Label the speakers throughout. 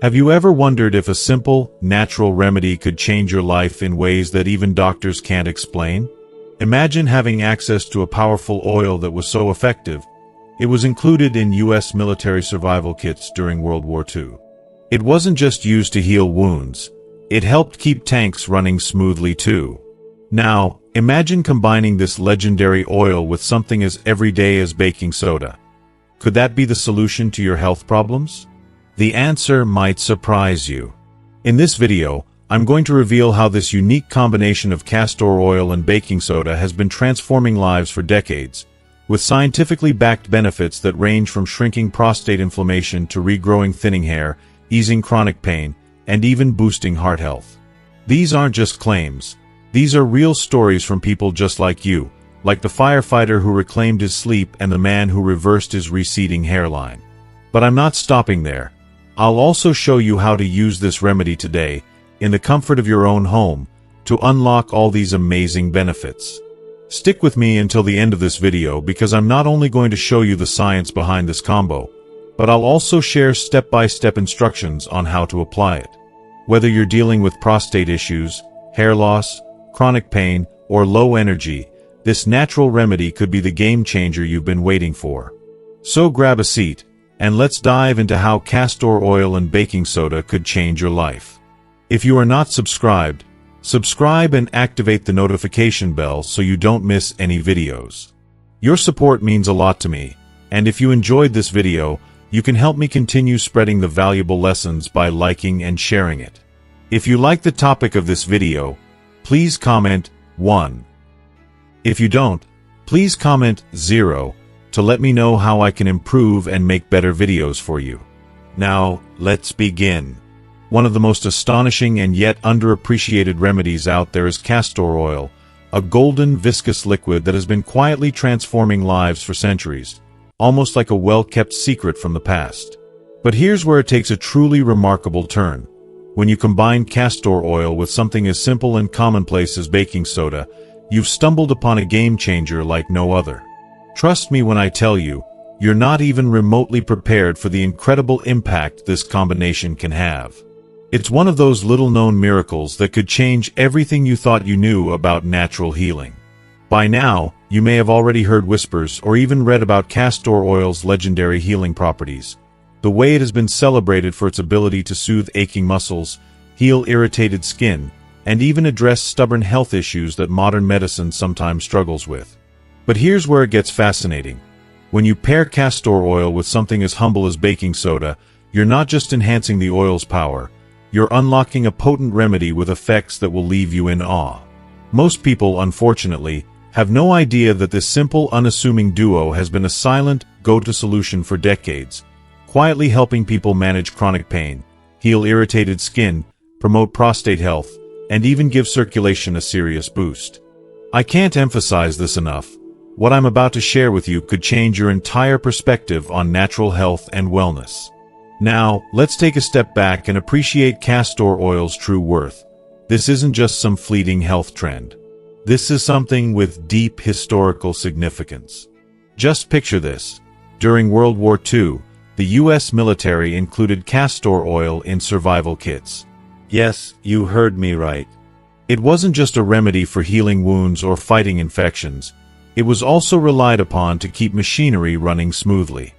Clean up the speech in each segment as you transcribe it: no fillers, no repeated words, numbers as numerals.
Speaker 1: Have you ever wondered if a simple, natural remedy could change your life in ways that even doctors can't explain? Imagine having access to a powerful oil that was so effective, it was included in U.S. military survival kits during World War II. It wasn't just used to heal wounds, it helped keep tanks running smoothly too. Now, imagine combining this legendary oil with something as everyday as baking soda. Could that be the solution to your health problems? The answer might surprise you. In this video, I'm going to reveal how this unique combination of castor oil and baking soda has been transforming lives for decades, with scientifically backed benefits that range from shrinking prostate inflammation to regrowing thinning hair, easing chronic pain, and even boosting heart health. These aren't just claims. These are real stories from people just like you, like the firefighter who reclaimed his sleep and the man who reversed his receding hairline. But I'm not stopping there. I'll also show you how to use this remedy today, in the comfort of your own home, to unlock all these amazing benefits. Stick with me until the end of this video because I'm not only going to show you the science behind this combo, but I'll also share step-by-step instructions on how to apply it. Whether you're dealing with prostate issues, hair loss, chronic pain, or low energy, this natural remedy could be the game changer you've been waiting for. So grab a seat, and let's dive into how castor oil and baking soda could change your life. If you are not subscribed, subscribe and activate the notification bell so you don't miss any videos. Your support means a lot to me, and if you enjoyed this video, you can help me continue spreading the valuable lessons by liking and sharing it. If you like the topic of this video, please comment 1. If you don't, please comment 0 to let me know how I can improve and make better videos for you. Now, let's begin. One of the most astonishing and yet underappreciated remedies out there is castor oil, a golden, viscous liquid that has been quietly transforming lives for centuries, almost like a well-kept secret from the past. But here's where it takes a truly remarkable turn. When you combine castor oil with something as simple and commonplace as baking soda, you've stumbled upon a game-changer like no other. Trust me when I tell you, you're not even remotely prepared for the incredible impact this combination can have. It's one of those little-known miracles that could change everything you thought you knew about natural healing. By now, you may have already heard whispers or even read about castor oil's legendary healing properties, the way it has been celebrated for its ability to soothe aching muscles, heal irritated skin, and even address stubborn health issues that modern medicine sometimes struggles with. But here's where it gets fascinating. When you pair castor oil with something as humble as baking soda, you're not just enhancing the oil's power, you're unlocking a potent remedy with effects that will leave you in awe. Most people, unfortunately, have no idea that this simple, unassuming duo has been a silent, go-to solution for decades, quietly helping people manage chronic pain, heal irritated skin, promote prostate health, and even give circulation a serious boost. I can't emphasize this enough. What I'm about to share with you could change your entire perspective on natural health and wellness. Now, let's take a step back and appreciate castor oil's true worth. This isn't just some fleeting health trend. This is something with deep historical significance. Just picture this. During World War II, the U.S. military included castor oil in survival kits. Yes, you heard me right. It wasn't just a remedy for healing wounds or fighting infections. It was also relied upon to keep machinery running smoothly.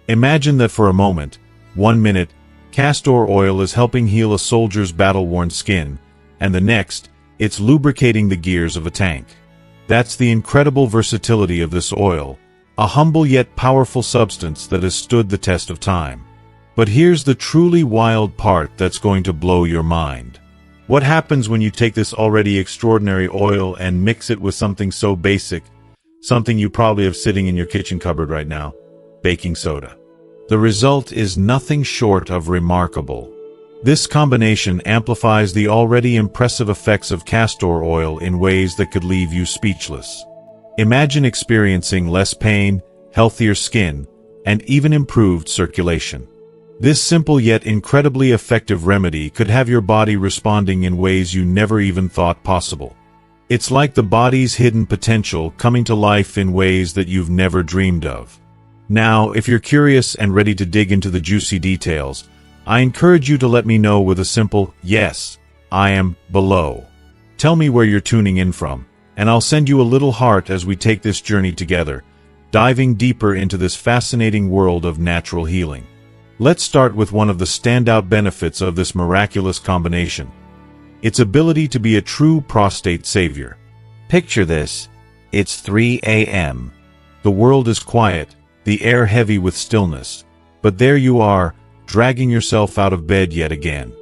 Speaker 1: Imagine that for a moment. 1 minute, castor oil is helping heal a soldier's battle-worn skin, and the next, it's lubricating the gears of a tank. That's the incredible versatility of this oil, a humble yet powerful substance that has stood the test of time. But here's the truly wild part that's going to blow your mind. What happens when you take this already extraordinary oil and mix it with something so basic, something you probably have sitting in your kitchen cupboard right now? Baking soda. The result is nothing short of remarkable. This combination amplifies the already impressive effects of castor oil in ways that could leave you speechless. Imagine experiencing less pain, healthier skin, and even improved circulation. This simple yet incredibly effective remedy could have your body responding in ways you never even thought possible. It's like the body's hidden potential coming to life in ways that you've never dreamed of. Now, if you're curious and ready to dig into the juicy details, I encourage you to let me know with a simple, "Yes, I am," below. Tell me where you're tuning in from, and I'll send you a little heart as we take this journey together, diving deeper into this fascinating world of natural healing. Let's start with one of the standout benefits of this miraculous combination: its ability to be a true prostate savior.
Speaker 2: Picture this. It's 3 a.m.
Speaker 1: The world is quiet, the air heavy with stillness. But there you are, dragging yourself out of bed yet again.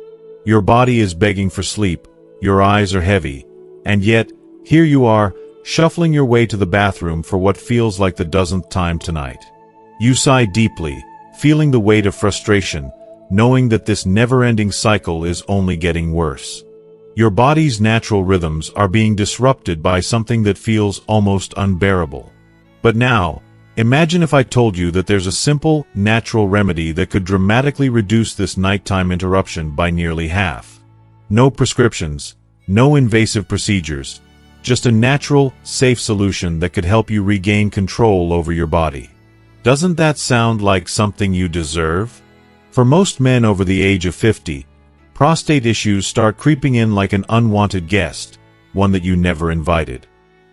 Speaker 1: Your body is begging for sleep, your eyes are heavy, and yet, here you are, shuffling your way to the bathroom for what feels like the dozenth time tonight. You sigh deeply, feeling the weight of frustration, knowing that this never-ending cycle is only getting worse. Your body's natural rhythms are being disrupted by something that feels almost unbearable. But now, imagine if I told you that there's a simple, natural remedy that could dramatically reduce this nighttime interruption by nearly half. No prescriptions, no invasive procedures, just a natural, safe solution that could help you regain control over your body. Doesn't that sound like something you deserve? For most men over the age of 50, prostate issues start creeping in like an unwanted guest, one that you never invited.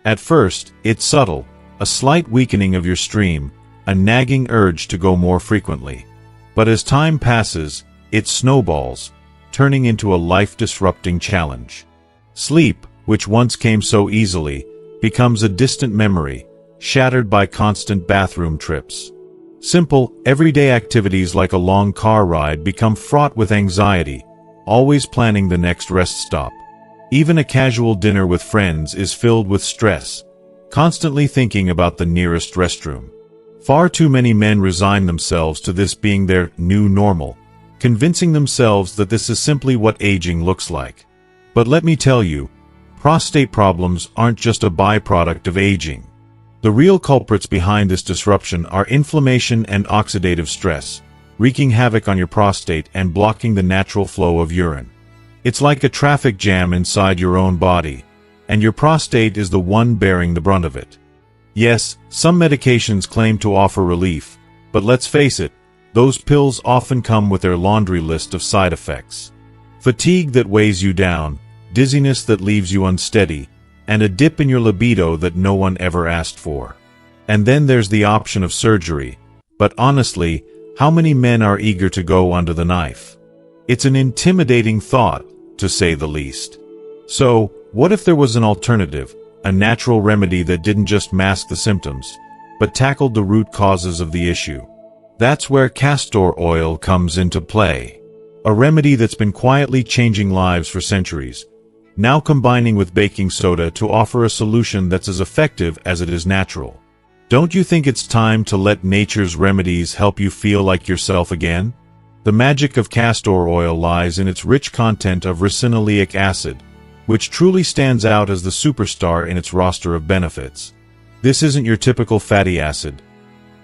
Speaker 1: At first, it's subtle, a slight weakening of your stream, a nagging urge to go more frequently. But as time passes, it snowballs, turning into a life-disrupting challenge. Sleep, which once came so easily, becomes a distant memory, shattered by constant bathroom trips. Simple, everyday activities like a long car ride become fraught with anxiety, always planning the next rest stop. Even a casual dinner with friends is filled with stress, constantly thinking about the nearest restroom. Far too many men resign themselves to this being their new normal, convincing themselves that this is simply what aging looks like. But let me tell you, prostate problems aren't just a byproduct of aging. The real culprits behind this disruption are inflammation and oxidative stress, wreaking havoc on your prostate and blocking the natural flow of urine. It's like a traffic jam inside your own body, and your prostate is the one bearing the brunt of it. Yes, some medications claim to offer relief, but let's face it, those pills often come with their laundry list of side effects. Fatigue that weighs you down, dizziness that leaves you unsteady, and a dip in your libido that no one ever asked for. And then there's the option of surgery, but honestly, how many men are eager to go under the knife? It's an intimidating thought, to say the least. So, what if there was an alternative, a natural remedy that didn't just mask the symptoms, but tackled the root causes of the issue? That's where castor oil comes into play. A remedy that's been quietly changing lives for centuries, now combining with baking soda to offer a solution that's as effective as it is natural. Don't you think it's time to let nature's remedies help you feel like yourself again? The magic of castor oil lies in its rich content of ricinoleic acid, which truly stands out as the superstar in its roster of benefits. This isn't your typical fatty acid.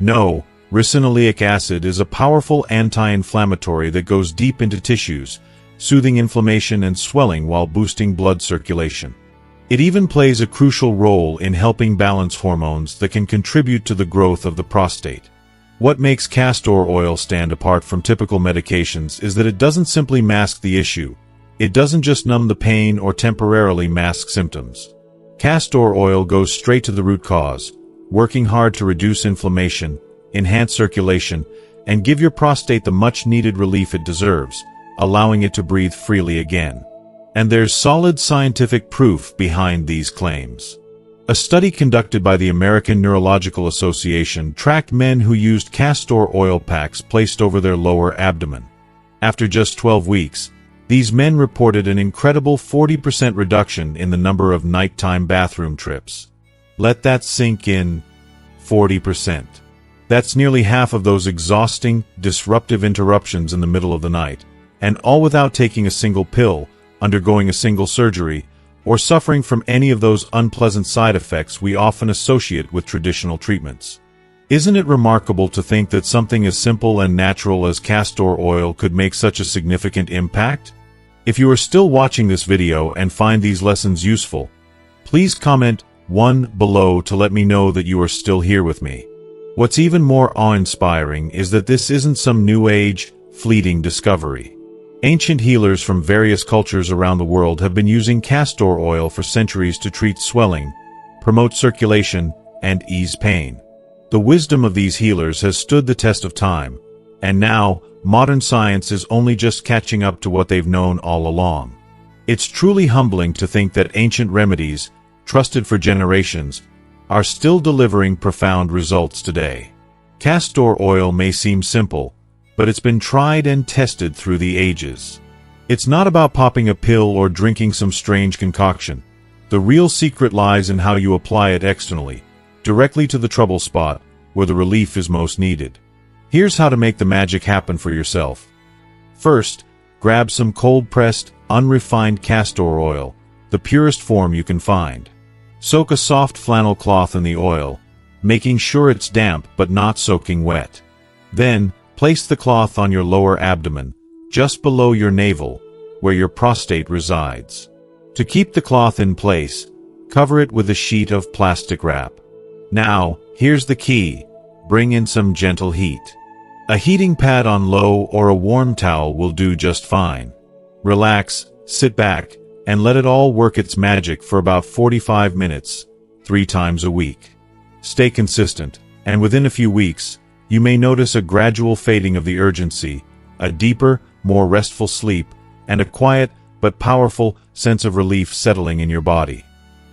Speaker 1: No, ricinoleic acid is a powerful anti-inflammatory that goes deep into tissues, soothing inflammation and swelling while boosting blood circulation. It even plays a crucial role in helping balance hormones that can contribute to the growth of the prostate. What makes castor oil stand apart from typical medications is that it doesn't simply mask the issue. It doesn't just numb the pain or temporarily mask symptoms. Castor oil goes straight to the root cause, working hard to reduce inflammation, enhance circulation, and give your prostate the much-needed relief it deserves, allowing it to breathe freely again. And there's solid scientific proof behind these claims. A study conducted by the American Neurological Association tracked men who used castor oil packs placed over their lower abdomen. After just 12 weeks, these men reported an incredible 40% reduction in the number of nighttime bathroom trips. Let that sink in. 40%. That's nearly half of those exhausting, disruptive interruptions in the middle of the night, and all without taking a single pill, undergoing a single surgery, or suffering from any of those unpleasant side effects we often associate with traditional treatments. Isn't it remarkable to think that something as simple and natural as castor oil could make such a significant impact? If you are still watching this video and find these lessons useful, please comment 1 below to let me know that you are still here with me. What's even more awe-inspiring is that this isn't some new age, fleeting discovery. Ancient healers from various cultures around the world have been using castor oil for centuries to treat swelling, promote circulation, and ease pain. The wisdom of these healers has stood the test of time, and now, modern science is only just catching up to what they've known all along. It's truly humbling to think that ancient remedies, trusted for generations, are still delivering profound results today. Castor oil may seem simple, but it's been tried and tested through the ages. It's not about popping a pill or drinking some strange concoction. The real secret lies in how you apply it externally, directly to the trouble spot, where the relief is most needed. Here's how to make the magic happen for yourself. First, grab some cold-pressed, unrefined castor oil, the purest form you can find. Soak a soft flannel cloth in the oil, making sure it's damp but not soaking wet. Then, place the cloth on your lower abdomen, just below your navel, where your prostate resides. To keep the cloth in place, cover it with a sheet of plastic wrap. Now, here's the key. Bring in some gentle heat. A heating pad on low or a warm towel will do just fine. Relax, sit back, and let it all work its magic for about 45 minutes, 3 times a week. Stay consistent, and within a few weeks, you may notice a gradual fading of the urgency, a deeper, more restful sleep, and a quiet but powerful sense of relief settling in your body.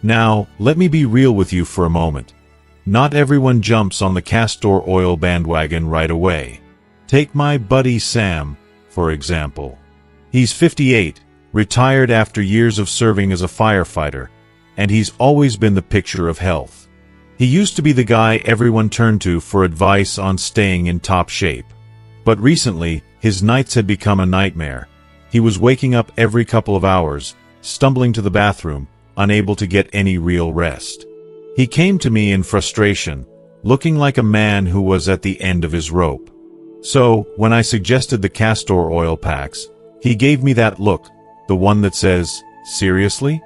Speaker 1: Now, let me be real with you for a moment. Not everyone jumps on the castor oil bandwagon right away. Take my buddy Sam, for example. He's 58, retired after years of serving as a firefighter, and he's always been the picture of health. He used to be the guy everyone turned to for advice on staying in top shape. But recently, his nights had become a nightmare. He was waking up every couple of hours, stumbling to the bathroom, unable to get any real rest. He came to me in frustration, looking like a man who was at the end of his rope. So, when I suggested the castor oil packs, he gave me that look, the one that says, "Seriously?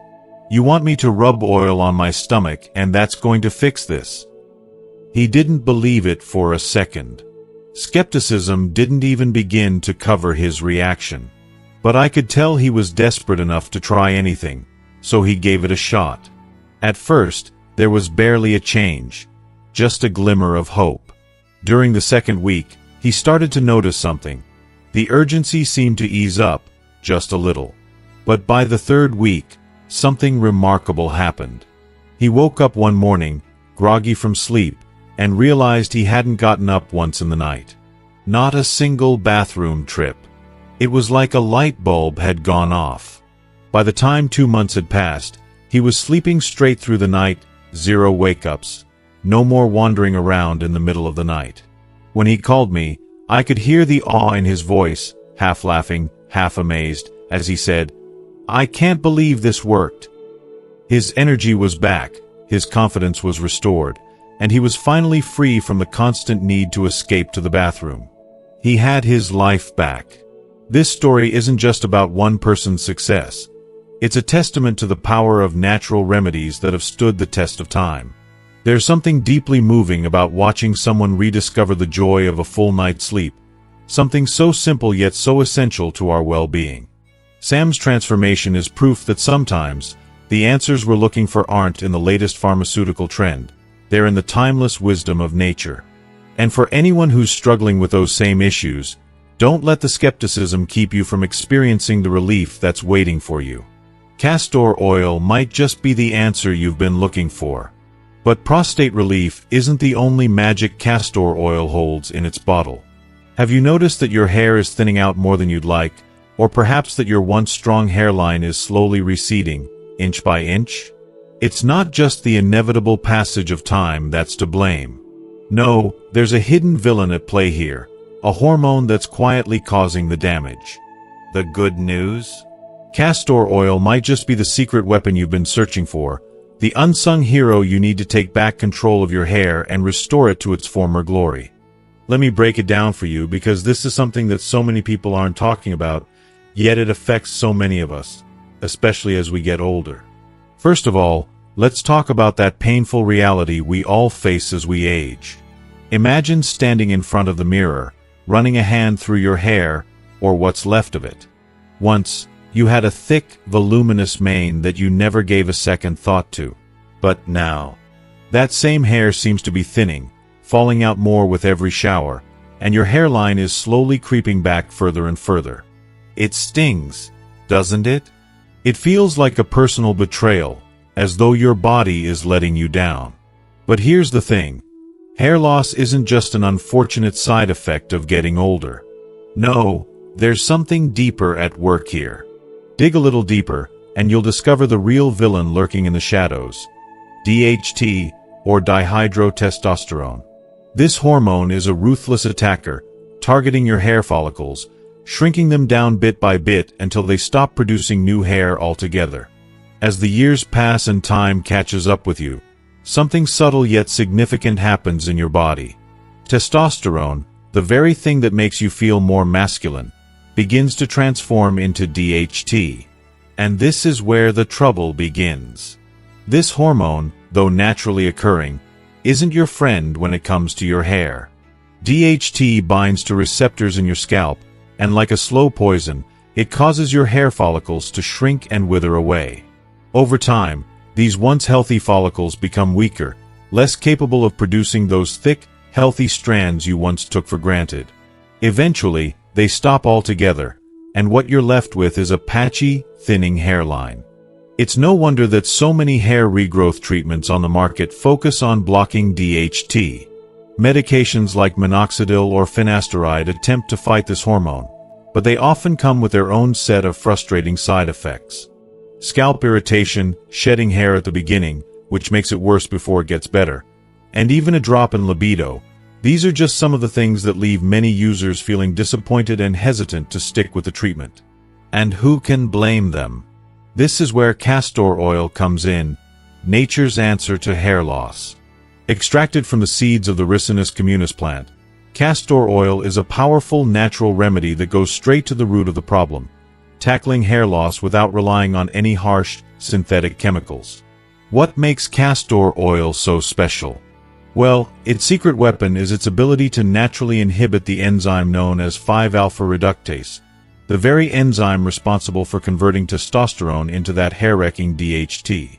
Speaker 1: You want me to rub oil on my stomach and that's going to fix this?" He didn't believe it for a second. Skepticism didn't even begin to cover his reaction. But I could tell he was desperate enough to try anything, so he gave it a shot. At first, there was barely a change, just a glimmer of hope. During the second week, he started to notice something. The urgency seemed to ease up, just a little. But by the third week, something remarkable happened. He woke up one morning, groggy from sleep, and realized he hadn't gotten up once in the night. Not a single bathroom trip. It was like a light bulb had gone off. By the time 2 months had passed, he was sleeping straight through the night, 0 wake-ups, no more wandering around in the middle of the night. When he called me, I could hear the awe in his voice, half laughing, half amazed, as he said, "I can't believe this worked." His energy was back, his confidence was restored, and he was finally free from the constant need to escape to the bathroom. He had his life back. This story isn't just about one person's success. It's a testament to the power of natural remedies that have stood the test of time. There's something deeply moving about watching someone rediscover the joy of a full night's sleep, something so simple yet so essential to our well-being. Sam's transformation is proof that sometimes, the answers we're looking for aren't in the latest pharmaceutical trend. They're in the timeless wisdom of nature. And for anyone who's struggling with those same issues, don't let the skepticism keep you from experiencing the relief that's waiting for you. Castor oil might just be the answer you've been looking for. But prostate relief isn't the only magic castor oil holds in its bottle. Have you noticed that your hair is thinning out more than you'd like, or perhaps that your once strong hairline is slowly receding, inch by inch? It's not just the inevitable passage of time that's to blame. No, there's a hidden villain at play here, a hormone that's quietly causing the damage. The good news? Castor oil might just be the secret weapon you've been searching for, the unsung hero you need to take back control of your hair and restore it to its former glory. Let me break it down for you because this is something that so many people aren't talking about, yet it affects so many of us, especially as we get older. First of all, let's talk about that painful reality we all face as we age. Imagine standing in front of the mirror, running a hand through your hair, or what's left of it. Once, you had a thick, voluminous mane that you never gave a second thought to. But now, that same hair seems to be thinning, falling out more with every shower, and your hairline is slowly creeping back further and further. It stings, doesn't it? It feels like a personal betrayal, as though your body is letting you down. But here's the thing. Hair loss isn't just an unfortunate side effect of getting older. No, there's something deeper at work here. Dig a little deeper, and you'll discover the real villain lurking in the shadows. DHT, or dihydrotestosterone. This hormone is a ruthless attacker, targeting your hair follicles, shrinking them down bit by bit until they stop producing new hair altogether. As the years pass and time catches up with you, something subtle yet significant happens in your body. Testosterone, the very thing that makes you feel more masculine, begins to transform into DHT. And this is where the trouble begins. This hormone, though naturally occurring, isn't your friend when it comes to your hair. DHT binds to receptors in your scalp, and like a slow poison, it causes your hair follicles to shrink and wither away. Over time, these once healthy follicles become weaker, less capable of producing those thick, healthy strands you once took for granted. Eventually, they stop altogether, and what you're left with is a patchy, thinning hairline. It's no wonder that so many hair regrowth treatments on the market focus on blocking DHT. Medications like minoxidil or finasteride attempt to fight this hormone, but they often come with their own set of frustrating side effects. Scalp irritation, shedding hair at the beginning, which makes it worse before it gets better, and even a drop in libido. These are just some of the things that leave many users feeling disappointed and hesitant to stick with the treatment. And who can blame them? This is where castor oil comes in, nature's answer to hair loss. Extracted from the seeds of the Ricinus communis plant, castor oil is a powerful natural remedy that goes straight to the root of the problem, tackling hair loss without relying on any harsh, synthetic chemicals. What makes castor oil so special? Well, its secret weapon is its ability to naturally inhibit the enzyme known as 5-alpha reductase, the very enzyme responsible for converting testosterone into that hair-wrecking DHT.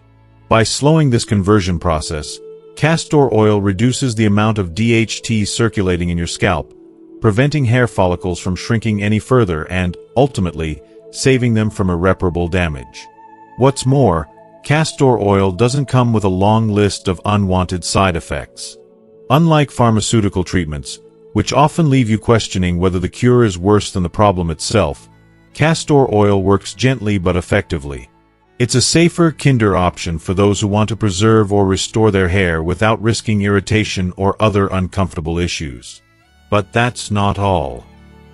Speaker 1: By slowing this conversion process, castor oil reduces the amount of DHT circulating in your scalp, preventing hair follicles from shrinking any further and, ultimately, saving them from irreparable damage. What's more, castor oil doesn't come with a long list of unwanted side effects. Unlike pharmaceutical treatments, which often leave you questioning whether the cure is worse than the problem itself, castor oil works gently but effectively. It's a safer, kinder option for those who want to preserve or restore their hair without risking irritation or other uncomfortable issues. But that's not all.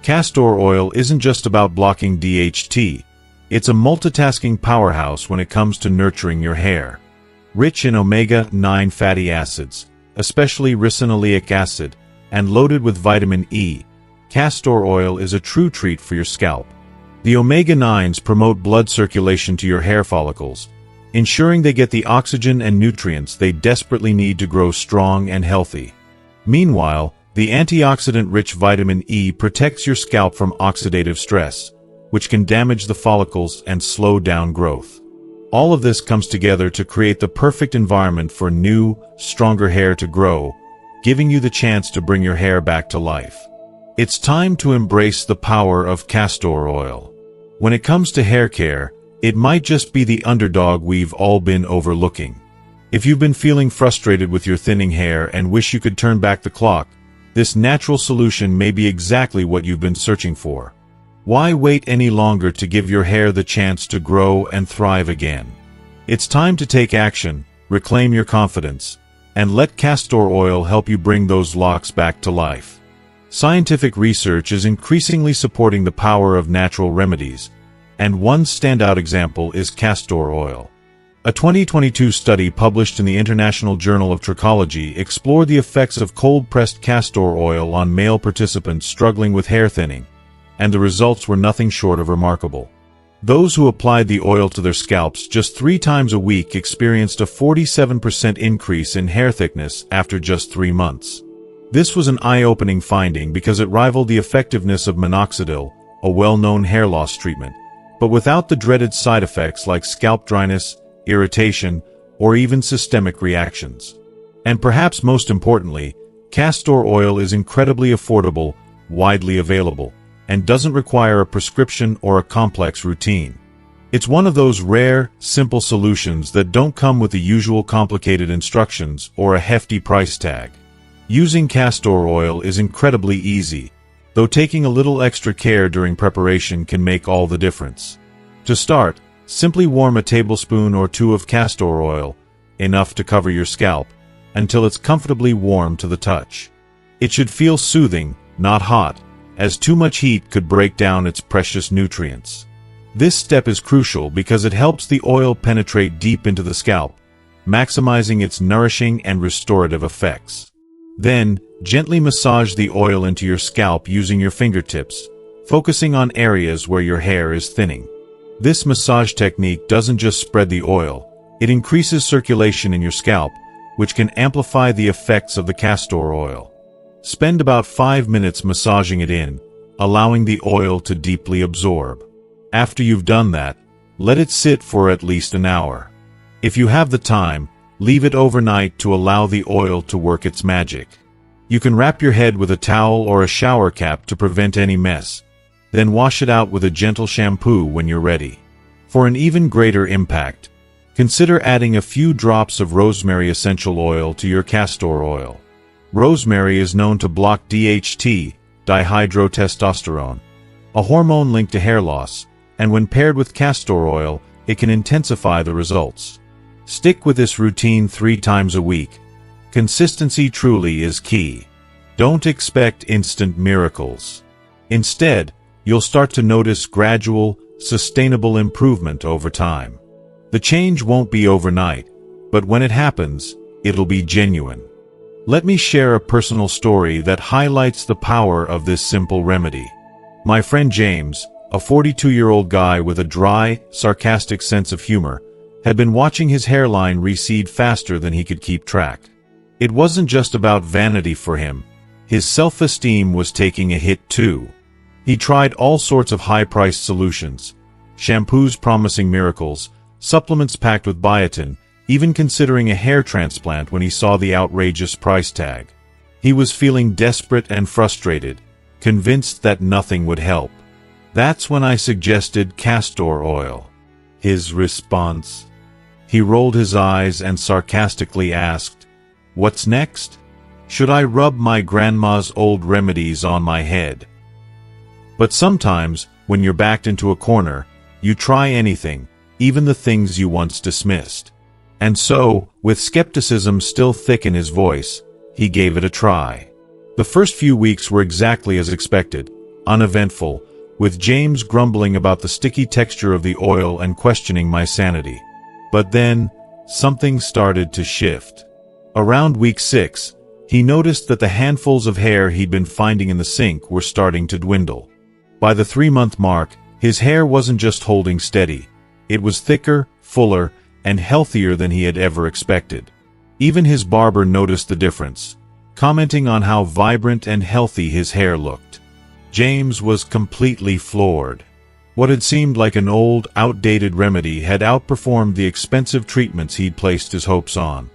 Speaker 1: Castor oil isn't just about blocking DHT. It's a multitasking powerhouse when it comes to nurturing your hair. Rich in omega-9 fatty acids, especially ricinoleic acid, and loaded with vitamin E, castor oil is a true treat for your scalp. The omega-9s promote blood circulation to your hair follicles, ensuring they get the oxygen and nutrients they desperately need to grow strong and healthy. Meanwhile, the antioxidant-rich vitamin E protects your scalp from oxidative stress, which can damage the follicles and slow down growth. All of this comes together to create the perfect environment for new, stronger hair to grow, giving you the chance to bring your hair back to life. It's time to embrace the power of castor oil. When it comes to hair care, it might just be the underdog we've all been overlooking. If you've been feeling frustrated with your thinning hair and wish you could turn back the clock, this natural solution may be exactly what you've been searching for. Why wait any longer to give your hair the chance to grow and thrive again? It's time to take action, reclaim your confidence, and let castor oil help you bring those locks back to life. Scientific research is increasingly supporting the power of natural remedies, and one standout example is castor oil. A 2022 study published in the International Journal of Trichology explored the effects of cold-pressed castor oil on male participants struggling with hair thinning, and the results were nothing short of remarkable. Those who applied the oil to their scalps just 3 times a week experienced a 47% increase in hair thickness after just 3 months. This was an eye-opening finding because it rivaled the effectiveness of minoxidil, a well-known hair loss treatment, but without the dreaded side effects like scalp dryness, irritation, or even systemic reactions. And perhaps most importantly, castor oil is incredibly affordable, widely available, and doesn't require a prescription or a complex routine. It's one of those rare, simple solutions that don't come with the usual complicated instructions or a hefty price tag. Using castor oil is incredibly easy, though taking a little extra care during preparation can make all the difference. To start, simply warm a tablespoon or two of castor oil, enough to cover your scalp, until it's comfortably warm to the touch. It should feel soothing, not hot, as too much heat could break down its precious nutrients. This step is crucial because it helps the oil penetrate deep into the scalp, maximizing its nourishing and restorative effects. Then, gently massage the oil into your scalp using your fingertips, focusing on areas where your hair is thinning. This massage technique doesn't just spread the oil, it increases circulation in your scalp, which can amplify the effects of the castor oil. Spend about 5 minutes massaging it in, allowing the oil to deeply absorb. After you've done that, let it sit for at least an hour. If you have the time, leave it overnight to allow the oil to work its magic. You can wrap your head with a towel or a shower cap to prevent any mess, then wash it out with a gentle shampoo when you're ready. For an even greater impact, consider adding a few drops of rosemary essential oil to your castor oil. Rosemary is known to block DHT, dihydrotestosterone, a hormone linked to hair loss, and when paired with castor oil, it can intensify the results. Stick with this routine 3 times a week. Consistency truly is key. Don't expect instant miracles. Instead, you'll start to notice gradual, sustainable improvement over time. The change won't be overnight, but when it happens, it'll be genuine. Let me share a personal story that highlights the power of this simple remedy. My friend James, a 42-year-old guy with a dry, sarcastic sense of humor, had been watching his hairline recede faster than he could keep track. It wasn't just about vanity for him. His self-esteem was taking a hit too. He tried all sorts of high-priced solutions, shampoos promising miracles, supplements packed with biotin, even considering a hair transplant when he saw the outrageous price tag. He was feeling desperate and frustrated, convinced that nothing would help. That's when I suggested castor oil. His response? He rolled his eyes and sarcastically asked, "What's next? Should I rub my grandma's old remedies on my head?" But sometimes, when you're backed into a corner, you try anything, even the things you once dismissed. And so, with skepticism still thick in his voice, he gave it a try. The first few weeks were exactly as expected, uneventful, with James grumbling about the sticky texture of the oil and questioning my sanity. But then, something started to shift. Around week 6, he noticed that the handfuls of hair he'd been finding in the sink were starting to dwindle. By the 3-month mark, his hair wasn't just holding steady. It was thicker, fuller, and healthier than he had ever expected. Even his barber noticed the difference, commenting on how vibrant and healthy his hair looked. James was completely floored. What had seemed like an old, outdated remedy had outperformed the expensive treatments he'd placed his hopes on.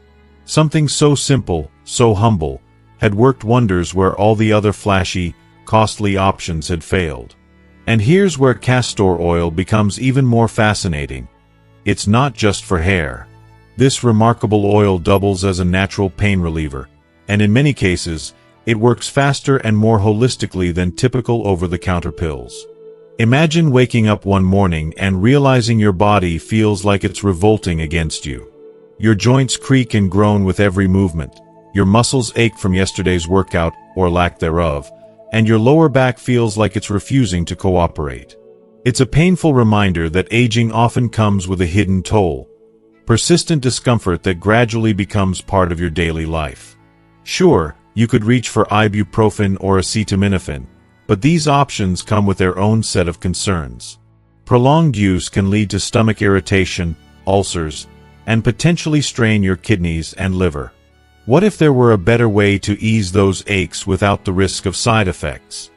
Speaker 1: Something so simple, so humble, had worked wonders where all the other flashy, costly options had failed. And here's where castor oil becomes even more fascinating. It's not just for hair. This remarkable oil doubles as a natural pain reliever, and in many cases, it works faster and more holistically than typical over-the-counter pills. Imagine waking up one morning and realizing your body feels like it's revolting against you. Your joints creak and groan with every movement, your muscles ache from yesterday's workout, or lack thereof, and your lower back feels like it's refusing to cooperate. It's a painful reminder that aging often comes with a hidden toll, persistent discomfort that gradually becomes part of your daily life. Sure, you could reach for ibuprofen or acetaminophen, but these options come with their own set of concerns. Prolonged use can lead to stomach irritation, ulcers, and potentially strain your kidneys and liver. What if there were a better way to ease those aches without the risk of side effects?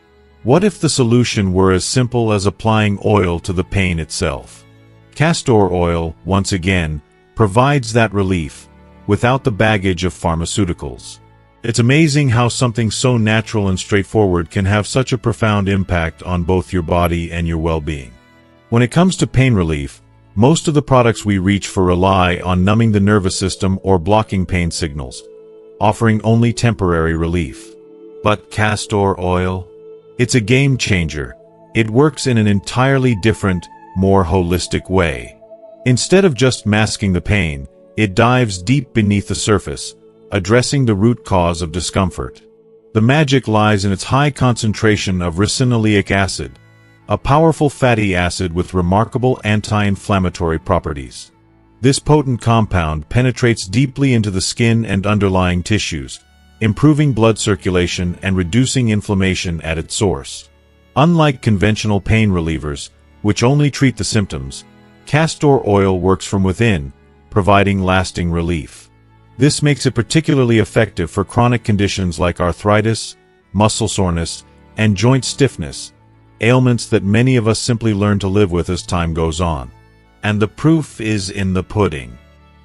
Speaker 1: What if the solution were as simple as applying oil to the pain itself? Castor oil, once again, provides that relief, without the baggage of pharmaceuticals. It's amazing how something so natural and straightforward can have such a profound impact on both your body and your well-being. When it comes to pain relief, most of the products we reach for rely on numbing the nervous system or blocking pain signals, offering only temporary relief. But castor oil? It's a game changer. It works in an entirely different, more holistic way. Instead of just masking the pain, it dives deep beneath the surface, addressing the root cause of discomfort. The magic lies in its high concentration of ricinoleic acid, a powerful fatty acid with remarkable anti-inflammatory properties. This potent compound penetrates deeply into the skin and underlying tissues, improving blood circulation and reducing inflammation at its source. Unlike conventional pain relievers, which only treat the symptoms, castor oil works from within, providing lasting relief. This makes it particularly effective for chronic conditions like arthritis, muscle soreness, and joint stiffness, ailments that many of us simply learn to live with as time goes on. And the proof is in the pudding.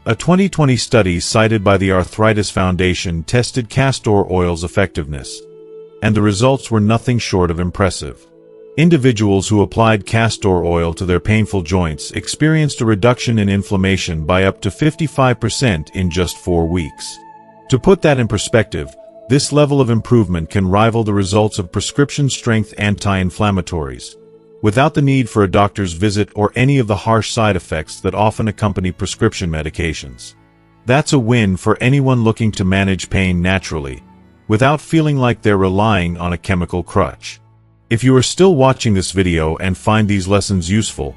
Speaker 1: A 2020 study cited by the Arthritis Foundation tested castor oil's effectiveness, and the results were nothing short of impressive. Individuals who applied castor oil to their painful joints experienced a reduction in inflammation by up to 55% in just 4 weeks. To put that in perspective, this level of improvement can rival the results of prescription-strength anti-inflammatories, without the need for a doctor's visit or any of the harsh side effects that often accompany prescription medications. That's a win for anyone looking to manage pain naturally, without feeling like they're relying on a chemical crutch. If you are still watching this video and find these lessons useful,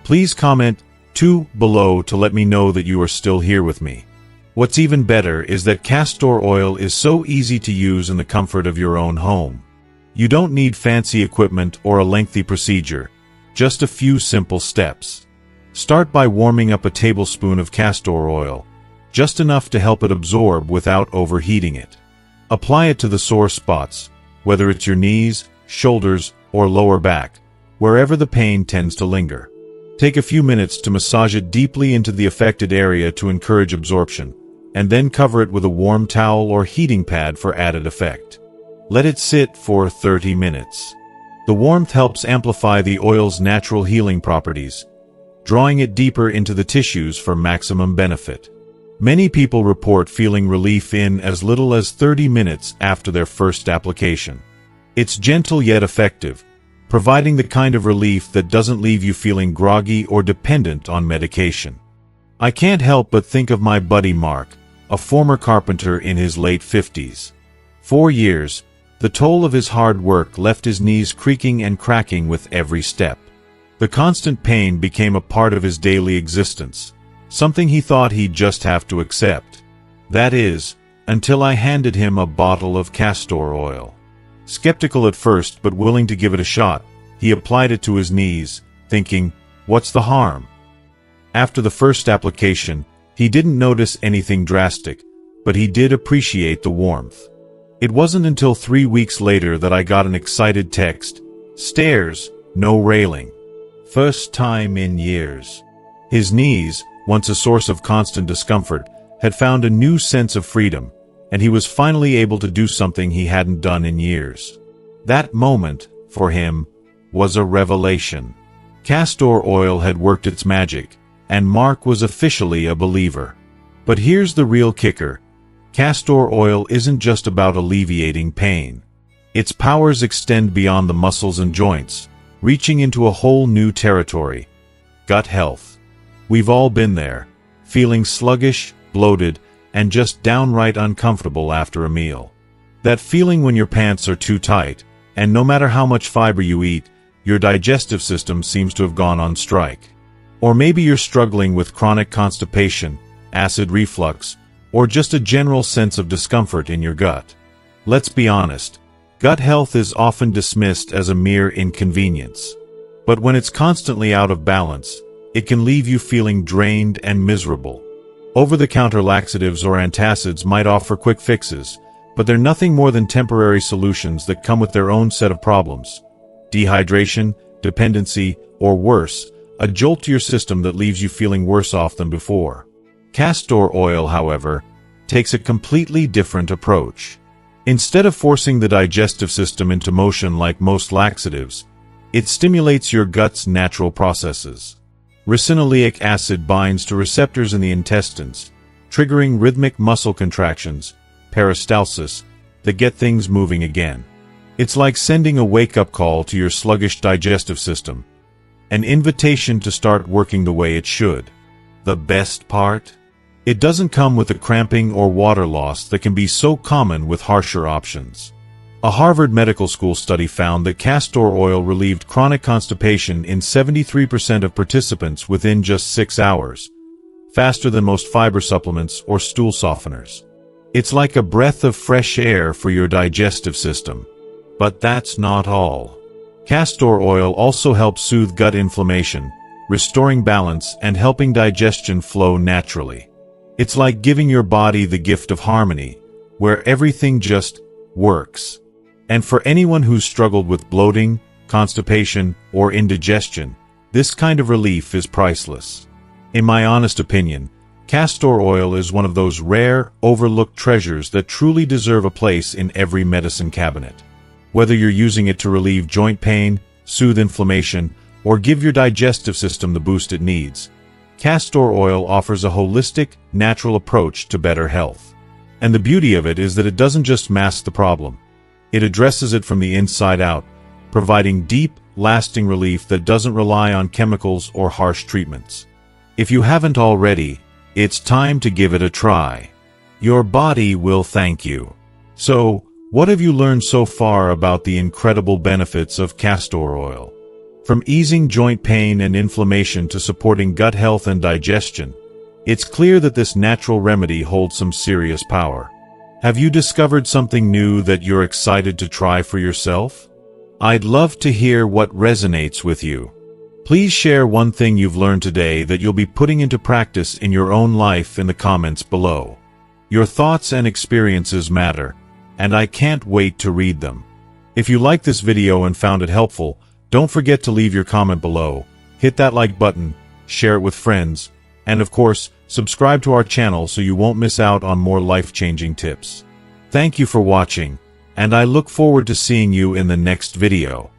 Speaker 1: please comment 2 below to let me know that you are still here with me. What's even better is that castor oil is so easy to use in the comfort of your own home. You don't need fancy equipment or a lengthy procedure, just a few simple steps. Start by warming up a tablespoon of castor oil, just enough to help it absorb without overheating it. Apply it to the sore spots, whether it's your knees, shoulders, or lower back, wherever the pain tends to linger. Take a few minutes to massage it deeply into the affected area to encourage absorption, and then cover it with a warm towel or heating pad for added effect. Let it sit for 30 minutes. The warmth helps amplify the oil's natural healing properties, drawing it deeper into the tissues for maximum benefit. Many people report feeling relief in as little as 30 minutes after their first application. It's gentle yet effective, providing the kind of relief that doesn't leave you feeling groggy or dependent on medication. I can't help but think of my buddy Mark, a former carpenter in his late 50s. 4 years, the toll of his hard work left his knees creaking and cracking with every step. The constant pain became a part of his daily existence, something he thought he'd just have to accept. That is, until I handed him a bottle of castor oil. Skeptical at first but willing to give it a shot, he applied it to his knees, thinking, "What's the harm?" After the first application, he didn't notice anything drastic, but he did appreciate the warmth. It wasn't until 3 weeks later that I got an excited text, "Stairs, no railing. First time in years." His knees, once a source of constant discomfort, had found a new sense of freedom, and he was finally able to do something he hadn't done in years. That moment, for him, was a revelation. Castor oil had worked its magic, and Mark was officially a believer. But here's the real kicker. Castor oil isn't just about alleviating pain. Its powers extend beyond the muscles and joints, reaching into a whole new territory: gut health. We've all been there, feeling sluggish, bloated, and just downright uncomfortable after a meal. That feeling when your pants are too tight, and no matter how much fiber you eat, your digestive system seems to have gone on strike. Or maybe you're struggling with chronic constipation, acid reflux, or just a general sense of discomfort in your gut. Let's be honest, gut health is often dismissed as a mere inconvenience. But when it's constantly out of balance, it can leave you feeling drained and miserable. Over-the-counter laxatives or antacids might offer quick fixes, but they're nothing more than temporary solutions that come with their own set of problems. Dehydration, dependency, or worse, a jolt to your system that leaves you feeling worse off than before. Castor oil, however, takes a completely different approach. Instead of forcing the digestive system into motion like most laxatives, it stimulates your gut's natural processes. Ricinoleic acid binds to receptors in the intestines, triggering rhythmic muscle contractions, peristalsis, that get things moving again. It's like sending a wake-up call to your sluggish digestive system, an invitation to start working the way it should. The best part? It doesn't come with the cramping or water loss that can be so common with harsher options. A Harvard Medical School study found that castor oil relieved chronic constipation in 73% of participants within just 6 hours, faster than most fiber supplements or stool softeners. It's like a breath of fresh air for your digestive system. But that's not all. Castor oil also helps soothe gut inflammation, restoring balance and helping digestion flow naturally. It's like giving your body the gift of harmony, where everything just works. And for anyone who's struggled with bloating, constipation, or indigestion, this kind of relief is priceless. In my honest opinion, castor oil is one of those rare, overlooked treasures that truly deserve a place in every medicine cabinet. Whether you're using it to relieve joint pain, soothe inflammation, or give your digestive system the boost it needs, castor oil offers a holistic, natural approach to better health. And the beauty of it is that it doesn't just mask the problem. It addresses it from the inside out, providing deep, lasting relief that doesn't rely on chemicals or harsh treatments. If you haven't already, it's time to give it a try. Your body will thank you. So, what have you learned so far about the incredible benefits of castor oil? From easing joint pain and inflammation to supporting gut health and digestion, it's clear that this natural remedy holds some serious power. Have you discovered something new that you're excited to try for yourself? I'd love to hear what resonates with you. Please share one thing you've learned today that you'll be putting into practice in your own life in the comments below. Your thoughts and experiences matter, and I can't wait to read them. If you liked this video and found it helpful, don't forget to leave your comment below, hit that like button, share it with friends, and of course, subscribe to our channel so you won't miss out on more life-changing tips. Thank you for watching, and I look forward to seeing you in the next video.